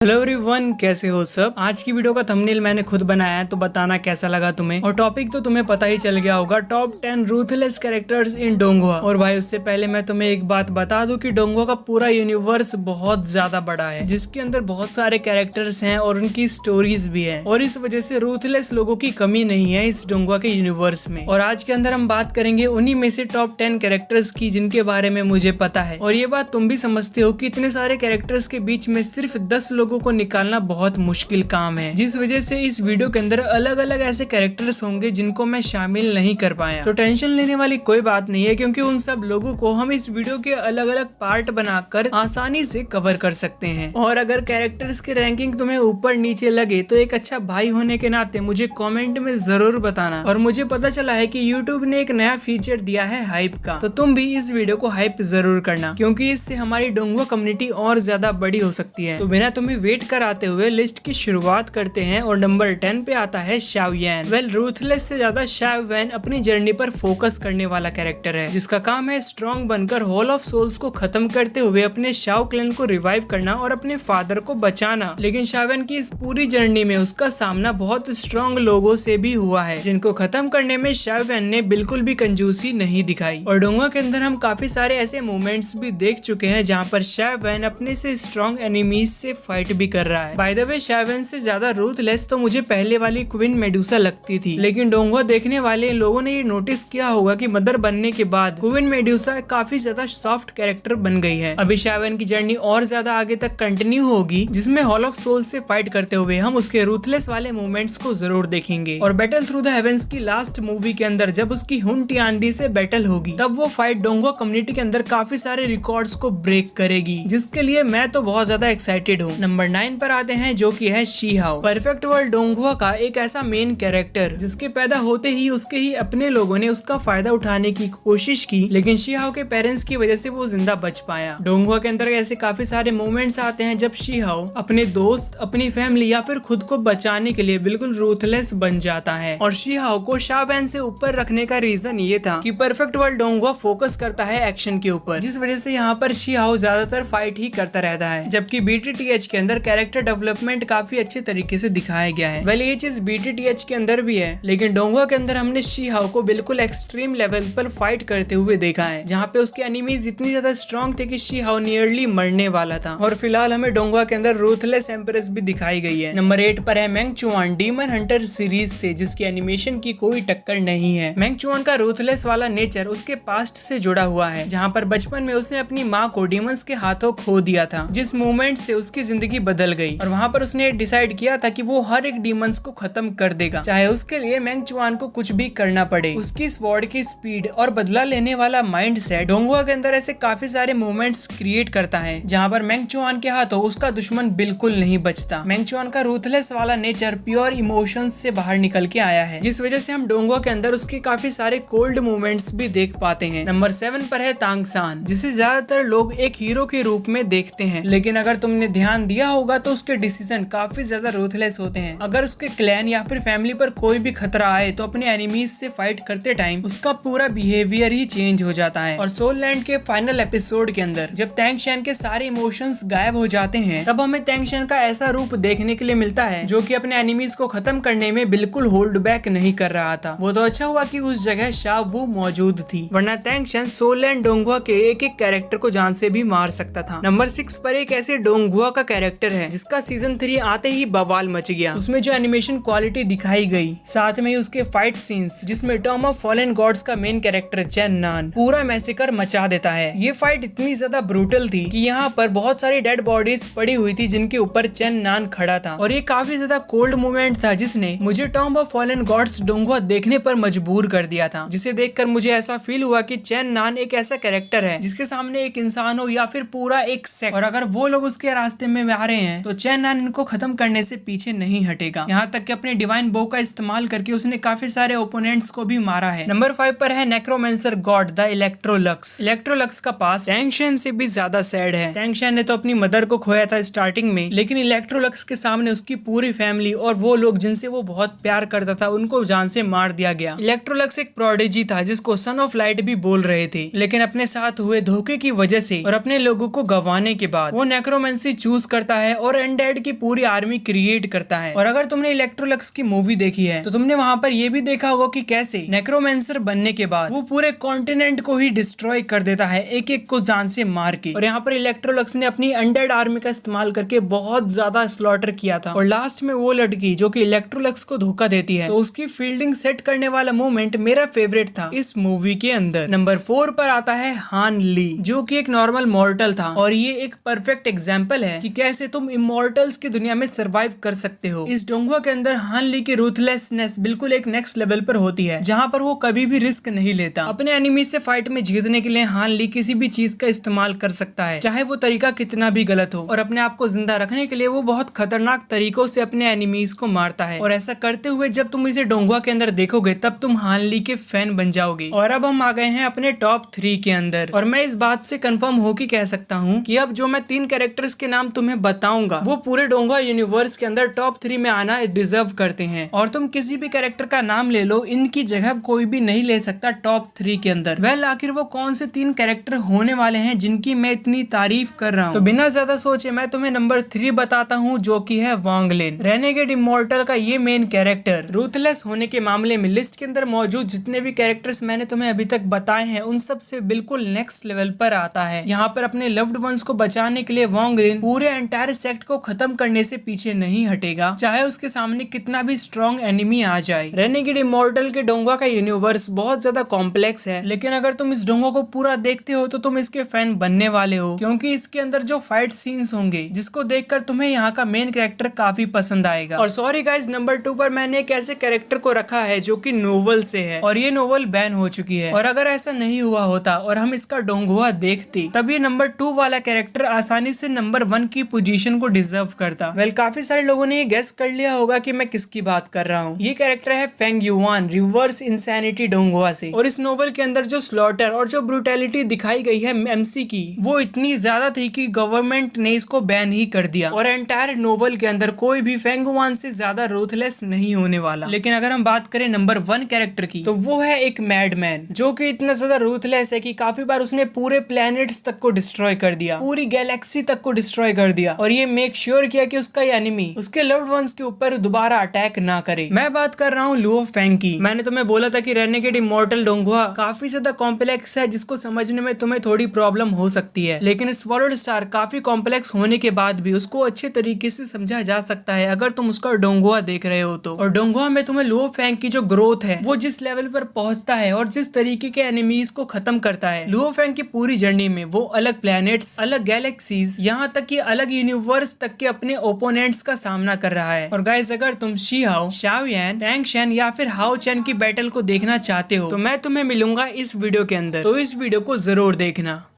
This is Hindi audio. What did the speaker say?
हेलो एवरीवन, कैसे हो सब। आज की वीडियो का थंबनेल मैंने खुद बनाया है, तो बताना कैसा लगा तुम्हें। और टॉपिक तो तुम्हें पता ही चल गया होगा, टॉप 10 रूथलेस कैरेक्टर्स इन डोंगुआ। और भाई उससे पहले मैं तुम्हें एक बात बता दूं कि डोंगुआ का पूरा यूनिवर्स बहुत ज्यादा बड़ा है, जिसके अंदर बहुत सारे कैरेक्टर्स हैं और उनकी स्टोरीज भी है। और इस वजह से रूथलेस लोगों की कमी नहीं है इस डोंगुआ के यूनिवर्स में। और आज के अंदर हम बात करेंगे उन्हीं में से टॉप 10 कैरेक्टर्स की जिनके बारे में मुझे पता है। और ये बात तुम भी समझते हो कि इतने सारे कैरेक्टर्स के बीच में सिर्फ 10 लोगों को निकालना बहुत मुश्किल काम है, जिस वजह से इस वीडियो के अंदर अलग अलग ऐसे कैरेक्टर्स होंगे जिनको मैं शामिल नहीं कर पाया। तो टेंशन लेने वाली कोई बात नहीं है, क्योंकि उन सब लोगों को हम इस वीडियो के अलग अलग पार्ट बनाकर आसानी से कवर कर सकते हैं। और अगर कैरेक्टर्स की रैंकिंग तुम्हें ऊपर नीचे लगे तो एक अच्छा भाई होने के नाते मुझे कॉमेंट में जरूर बताना। और मुझे पता चला है कि यूट्यूब ने एक नया फीचर दिया है हाइप का, तो तुम भी इस वीडियो को हाइप जरूर करना, क्योंकि इससे हमारी डोंगुआ कम्युनिटी और ज्यादा बड़ी हो सकती है। तो बिना तुम्हें वेट कराते हुए लिस्ट की शुरुआत करते हैं। और नंबर 10 पे आता है शाओ यान। रूथलेस से ज्यादा शाओ यान अपनी जर्नी पर फोकस करने वाला कैरेक्टर है, जिसका काम है स्ट्रॉन्ग बनकर हॉल ऑफ सोल्स को खत्म करते हुए अपने शाओ क्लैन को रिवाइव करना और अपने फादर को बचाना। लेकिन शाओ यान की इस पूरी जर्नी में उसका सामना बहुत स्ट्रॉन्ग लोगों से भी हुआ है, जिनको खत्म करने में शाओ यान ने बिल्कुल भी कंजूसी नहीं दिखाई। और डोंगुआ के अंदर हम काफी सारे ऐसे मोमेंट्स भी देख चुके हैं जहाँ पर शाओ यान अपने से स्ट्रॉन्ग एनिमीज से फाइट भी कर रहा है। बाय द वे, शाओ यान से ज्यादा रूथलेस तो मुझे पहले वाली क्वीन मेडुसा लगती थी, लेकिन डोंगुआ देखने वाले लोगों ने ये नोटिस किया होगा कि मदर बनने के बाद क्वीन मेडुसा काफी ज्यादा सॉफ्ट कैरेक्टर बन गई है। अभी शाओ यान की जर्नी और ज्यादा आगे तक कंटिन्यू होगी, जिसमें हॉल ऑफ सोल से फाइट करते हुए हम उसके रूथलेस वाले मूवमेंट्स को जरूर देखेंगे। और बैटल थ्रू द हेवेंस की लास्ट मूवी के अंदर जब उसकी हुन टिआनडी से बैटल होगी, तब वो फाइट डोंगुआ कम्युनिटी के अंदर काफी सारे रिकॉर्ड्स को ब्रेक करेगी, जिसके लिए मैं तो बहुत ज्यादा एक्साइटेड हूँ। नंबर 9 पर आते हैं, जो कि है शी हाओ। परफेक्ट वर्ल्ड डोंगुआ का एक ऐसा मेन कैरेक्टर जिसके पैदा होते ही उसके ही अपने लोगों ने उसका फायदा उठाने की कोशिश की, लेकिन शी हाओ के पेरेंट्स की वजह से वो जिंदा बच पाया। डोंगुआ के अंदर ऐसे काफी सारे मोमेंट्स आते हैं जब शी हाओ अपने दोस्त, अपनी फैमिली या फिर खुद को बचाने के लिए बिल्कुल रूथलेस बन जाता है। और शी हाओ को शाओ यान से ऊपर रखने का रीजन ये था कि परफेक्ट वर्ल्ड डोंगुआ फोकस करता है एक्शन के ऊपर, जिस वजह से यहाँ पर शी हाओ ज्यादातर फाइट ही करता रहता है, जबकि BTTH के अंदर कैरेक्टर डेवलपमेंट काफी अच्छे तरीके से दिखाया गया है। वेल, ये चीज BTTH के अंदर भी है, लेकिन डोंगुआ के अंदर हमने शी हाओ को बिल्कुल एक्सट्रीम लेवल पर फाइट करते हुए देखा है, जहाँ पे उसके एनिमीज इतनी ज्यादा स्ट्रॉन्ग थे कि शी हाओ नियरली मरने वाला था। और फिलहाल हमें डोंगुआ के अंदर रूथलेस एम्प्रेस भी दिखाई गई है। नंबर 8 पर है मेंग चुआन, डीमन हंटर सीरीज से, जिसकी एनिमेशन की कोई टक्कर नहीं है। मेंग चुआन का रूथलेस वाला नेचर उसके पास्ट से जुड़ा हुआ है, जहाँ पर बचपन में उसने अपनी माँ को डीमंस के हाथों खो दिया था, जिस मूवमेंट से उसकी जिंदगी बदल गई। और वहाँ पर उसने डिसाइड किया था कि वो हर एक डीमंस को खत्म कर देगा, चाहे उसके लिए मेंग चुआन को कुछ भी करना पड़े। उसकी स्वॉर्ड की स्पीड और बदला लेने वाला माइंड सेट डोंगुआ के अंदर ऐसे काफी सारे मूवमेंट्स क्रिएट करता है, जहाँ पर मेंग चुआन के हाथों उसका दुश्मन बिल्कुल नहीं बचता। मेंग चुआन का रूथलेस वाला नेचर प्योर इमोशंस से बाहर निकल के आया है, जिस वजह से हम डोंगुआ के अंदर उसके काफी सारे कोल्ड मूवमेंट्स भी देख पाते हैं। नंबर 7 पर है तांग सान, जिसे ज्यादातर लोग एक हीरो के रूप में देखते हैं, लेकिन अगर तुमने ध्यान दिया होगा तो उसके डिसीजन काफी ज्यादा रूथलेस होते हैं। अगर उसके क्लैन या फिर फैमिली पर कोई भी खतरा आए तो अपने एनिमीज से फाइट करते टाइम उसका पूरा बिहेवियर ही चेंज हो जाता है। और सोल लैंड के फाइनल एपिसोड के अंदर जब तैंग शैन के सारे इमोशंस गायब हो जाते हैं, तब हमें तैंग शैन का ऐसा रूप देखने के लिए मिलता है जो कि अपने एनिमीज को खत्म करने में बिल्कुल होल्ड बैक नहीं कर रहा था। वो तो अच्छा हुआ कि उस जगह शा वू मौजूद थी, वरना तैंग शैन सोल लैंड डोंगुआ के एक एक कैरेक्टर को जान से भी मार सकता था। नंबर 6 पर एक ऐसे डोंगुआ का कैरेक्टर है जिसका सीजन 3 आते ही बवाल मच गया। उसमें जो एनिमेशन क्वालिटी दिखाई गई, साथ में उसके फाइट सीन्स, जिसमें टॉम ऑफ फॉलन गॉड्स का मेन कैरेक्टर चेन नान पूरा मैसेकर मचा देता है। ये फाइट इतनी ज्यादा ब्रूटल थी कि यहाँ पर बहुत सारी डेड बॉडीज पड़ी हुई थी जिनके ऊपर चेन नान खड़ा था। और ये काफी ज्यादा कोल्ड मोमेंट था, जिसने मुझे टॉम ऑफ फॉलन गॉड्स डोंगुआ देखने पर मजबूर कर दिया था, जिसे देखकर मुझे ऐसा फील हुआ कि चेन नान एक ऐसा कैरेक्टर है जिसके सामने एक इंसान हो या फिर पूरा एक सेक्ट, और अगर वो लोग उसके रास्ते में आ रहे हैं तो चेन नान इनको खत्म करने से पीछे नहीं हटेगा। यहाँ तक कि अपने डिवाइन बो का इस्तेमाल करके उसने काफी सारे ओपोनेंट्स को भी मारा है। नंबर 5 पर है necromancer God the Electrolux. Electrolux का पास तैंग शैन से भी ज्यादा सैड है। तैंग शैन ने तो अपनी मदर को खोया था स्टार्टिंग में, लेकिन इलेक्ट्रोलक्स के सामने उसकी पूरी फैमिली और वो लोग जिनसे वो बहुत प्यार करता था उनको जान से मार दिया गया। इलेक्ट्रोलक्स एक प्रोडिजी था जिसको सन ऑफ लाइट भी बोल रहे थे, लेकिन अपने साथ हुए धोखे की वजह से और अपने लोगों को गंवाने के बाद वो नेक्रोमेंसी चूज करता करता है और अनडेड की पूरी आर्मी क्रिएट करता है। और अगर तुमने इलेक्ट्रोलक्स की मूवी देखी है तो तुमने वहां पर ये भी देखा होगा कि कैसे नेक्रोमेंसर बनने के बाद वो पूरे कॉन्टिनेंट को ही डिस्ट्रॉय कर देता है, एक एक को जान से मार के। और यहाँ पर इलेक्ट्रोलक्स ने अपनी अनडेड आर्मी का इस्तेमाल करके बहुत ज्यादा स्लॉटर किया था। और लास्ट में वो लड़की जो कि इलेक्ट्रोलक्स को धोखा देती है, तो उसकी फील्डिंग सेट करने वाला मोमेंट मेरा फेवरेट था इस मूवी के अंदर। नंबर 4 पर आता है हान ली, जो कि एक नॉर्मल मॉर्टल था। और ये एक परफेक्ट एग्जाम्पल है कि कैसे तुम इमोर्टल्स की दुनिया में सर्वाइव कर सकते हो। इस डोंगुआ के अंदर हान ली की रूथलेसनेस बिल्कुल एक नेक्स्ट लेवल पर होती है, जहाँ पर वो कभी भी रिस्क नहीं लेता। अपने एनिमी से फाइट में जीतने के लिए हान ली किसी भी चीज का इस्तेमाल कर सकता है, चाहे वो तरीका कितना भी गलत हो। और अपने आप को जिंदा रखने के लिए वो बहुत खतरनाक तरीकों से अपने एनिमीज को मारता है। और ऐसा करते हुए जब तुम इसे डोंगुआ के अंदर देखोगे तब तुम हान ली के फैन बन जाओगे। और अब हम आ गए हैं अपने टॉप 3 के अंदर। और मैं इस बात से कंफर्म होकर कह सकता हूँ कि अब जो मैं 3 कैरेक्टर्स के नाम तुम्हें बताऊंगा वो पूरे डोंगुआ यूनिवर्स के अंदर टॉप 3 में आना डिजर्व करते हैं। और तुम किसी भी कैरेक्टर का नाम ले लो, इनकी जगह कोई भी नहीं ले सकता टॉप 3 के अंदर। वेल आखिर वो कौन से 3 कैरेक्टर होने वाले हैं जिनकी मैं इतनी तारीफ कर रहा हूँ? तो बिना ज्यादा सोचे मैं तुम्हें नंबर 3 बताता हूँ, जो कि है वांग लिन। रेनेगेड इमॉर्टल का ये मेन कैरेक्टर रूथलेस होने के मामले में लिस्ट के अंदर मौजूद जितने भी कैरेक्टर्स मैंने तुम्हें अभी तक बताए हैं उन सब से बिल्कुल नेक्स्ट लेवल पर आता है। यहाँ पर अपने लव्ड वंस को बचाने के लिए वांग लिन पूरे एंटायर सेक्ट को खत्म करने से पीछे नहीं हटेगा, चाहे उसके सामने कितना भी स्ट्रॉन्ग एनिमी आ जाए। रेनेगेड इमॉर्टल के डोंगुआ का यूनिवर्स बहुत ज्यादा कॉम्प्लेक्स है, लेकिन अगर तुम इस डोंगुआ को पूरा देखते हो तो तुम इसके फैन बनने वाले हो, क्योंकि इसके अंदर जो फाइट सीन्स होंगे जिसको देखकर तुम्हें यहाँ का मेन कैरेक्टर काफी पसंद आएगा। और सॉरी गाइज, नंबर 2 पर मैंने एक ऐसे कैरेक्टर को रखा है जो कि नोवेल से है, और ये नोवेल बैन हो चुकी है। और अगर ऐसा नहीं हुआ होता और हम इसका डोंगुआ देखते तब ये नंबर 2 वाला कैरेक्टर आसानी से नंबर 1 की पोजीशन को डिजर्व करता। वेल काफी सारे लोगों ने ये गेस कर लिया होगा कि मैं किसकी बात कर रहा हूँ। ये कैरेक्टर है फेंग युआन रिवर्स इंसैनिटी डोंगुआ से। और इस नोवेल के अंदर जो स्लॉटर और जो ब्रूटैलिटी दिखाई गई है एमसी की, वो इतनी ज्यादा थी कि गवर्नमेंट ने इसको बैन ही कर दिया। और एंटायर नोवेल के अंदर कोई भी फेंग युआन से ज्यादा रूथलेस नहीं होने वाला। लेकिन अगर हम बात करें नंबर 1 कैरेक्टर की, तो वो है एक मैडमैन जो कि इतना ज्यादा रूथलेस है कि काफी बार उसने पूरे प्लैनेट्स तक को डिस्ट्रॉय कर दिया, पूरी गैलेक्सी तक को डिस्ट्रॉय कर दिया। और ये मेक श्योर किया कि उसका एनिमी उसके लव्ड वंस के ऊपर दोबारा अटैक ना करे। मैं बात कर रहा हूँ लुओ फेंग की। मैंने तुम्हें बोला था कि रेनेगेड इमॉर्टल डोंगुआ काफी ज्यादा कॉम्प्लेक्स है, जिसको समझने में तुम्हें थोड़ी प्रॉब्लम हो सकती है, लेकिन स्वॉर्ड स्टार काफी कॉम्प्लेक्स होने के बाद भी उसको अच्छे तरीके से समझा जा सकता है अगर तुम उसका डोंगुआ देख रहे हो तो। और डोंगुआ में तुम्हें लुओ फेंग की जो ग्रोथ है, वो जिस लेवल पर पहुंचता है और जिस तरीके के एनिमीज को खत्म करता है, लुओ फेंग की पूरी जर्नी में वो अलग प्लैनेट्स, अलग गैलेक्सीज, यहाँ तक कि अलग यूनिवर्स तक के अपने ओपोनेंट्स का सामना कर रहा है। और गाइस अगर तुम शी हाओ, शाओ यान, टैंग शेन या फिर हाओ चैन की बैटल को देखना चाहते हो तो मैं तुम्हें मिलूंगा इस वीडियो के अंदर, तो इस वीडियो को जरूर देखना।